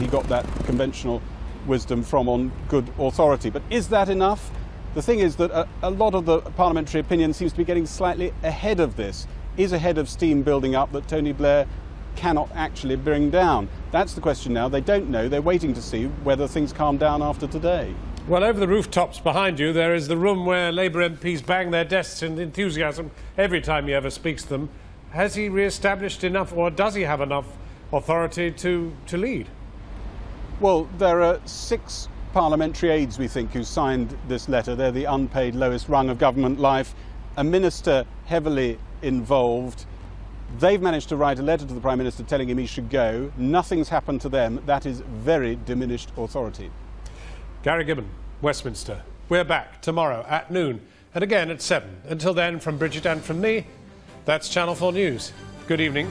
he got that conventional wisdom from on good authority. But is that enough? The thing is that a lot of the parliamentary opinion seems to be getting slightly ahead of this. Is a head of steam building up that Tony Blair cannot actually bring down? That's the question now. They don't know. They're waiting to see whether things calm down after today. Well, over the rooftops behind you, there is the room where Labour MPs bang their desks in enthusiasm every time he ever speaks to them. Has he re-established enough, or does he have enough authority to lead? Well, there are 6 parliamentary aides, we think, who signed this letter. They're the unpaid lowest rung of government life. A minister heavily involved. They've managed to write a letter to the Prime Minister telling him he should go. Nothing's happened to them. That is very diminished authority. Gary Gibbon, Westminster. We're back tomorrow at noon and again at 7. Until then, from Bridget and from me, that's Channel 4 News. Good evening.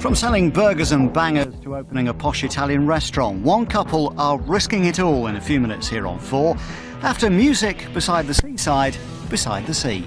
From selling burgers and bangers to opening a posh Italian restaurant, one couple are risking it all in a few minutes here on 4, after music beside the seaside, beside the sea.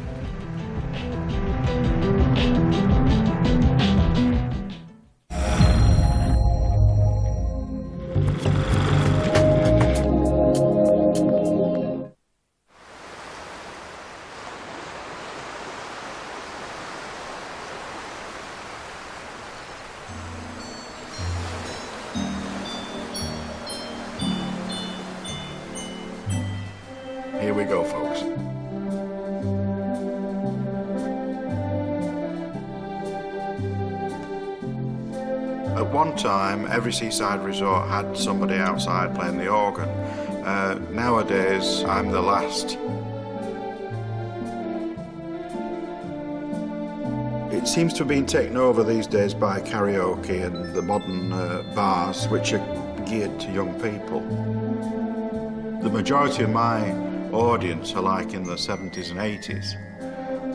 Here we go, folks. At one time, every seaside resort had somebody outside playing the organ. Nowadays, I'm the last. It seems to have been taken over these days by karaoke and the modern bars, which are geared to young people. The majority of my audience are like in the 70s and 80s.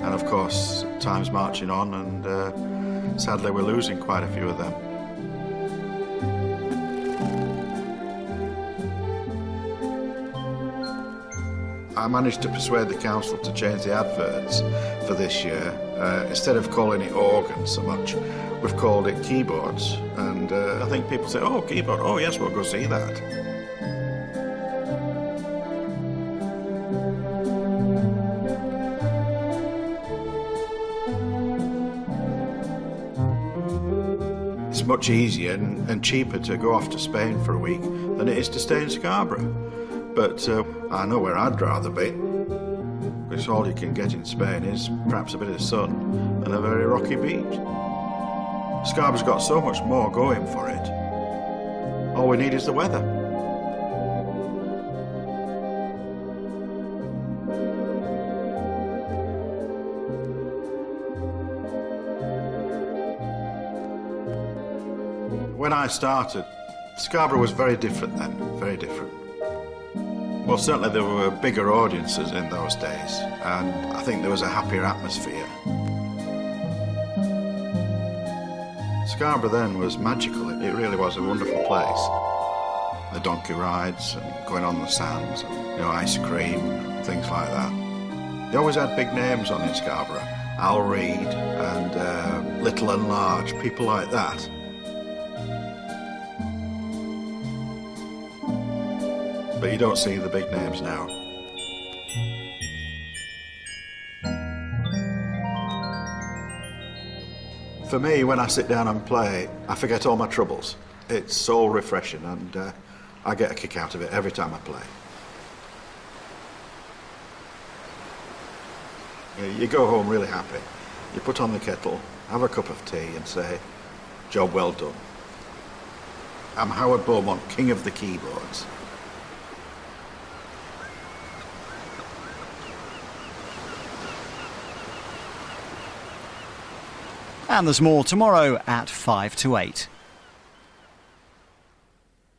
And of course, time's marching on, and sadly we're losing quite a few of them. I managed to persuade the council to change the adverts for this year. Instead of calling it organs so much, we've called it keyboards. And I think people say, oh, keyboard, oh yes, we'll go see that. It's much easier and cheaper to go off to Spain for a week than it is to stay in Scarborough. But I know where I'd rather be, because all you can get in Spain is perhaps a bit of sun and a very rocky beach. Scarborough's got so much more going for it. All we need is the weather. When I started, Scarborough was very different then, very different. Well, certainly there were bigger audiences in those days, and I think there was a happier atmosphere. Scarborough then was magical. It really was a wonderful place. The donkey rides and going on the sands, and, ice cream and things like that. They always had big names on in Scarborough. Al Reid and Little and Large, people like that. But you don't see the big names now. For me, when I sit down and play, I forget all my troubles. It's so refreshing, and I get a kick out of it every time I play. You go home really happy. You put on the kettle, have a cup of tea and say, job well done. I'm Howard Beaumont, king of the keyboards. And there's more tomorrow at 5 to 8.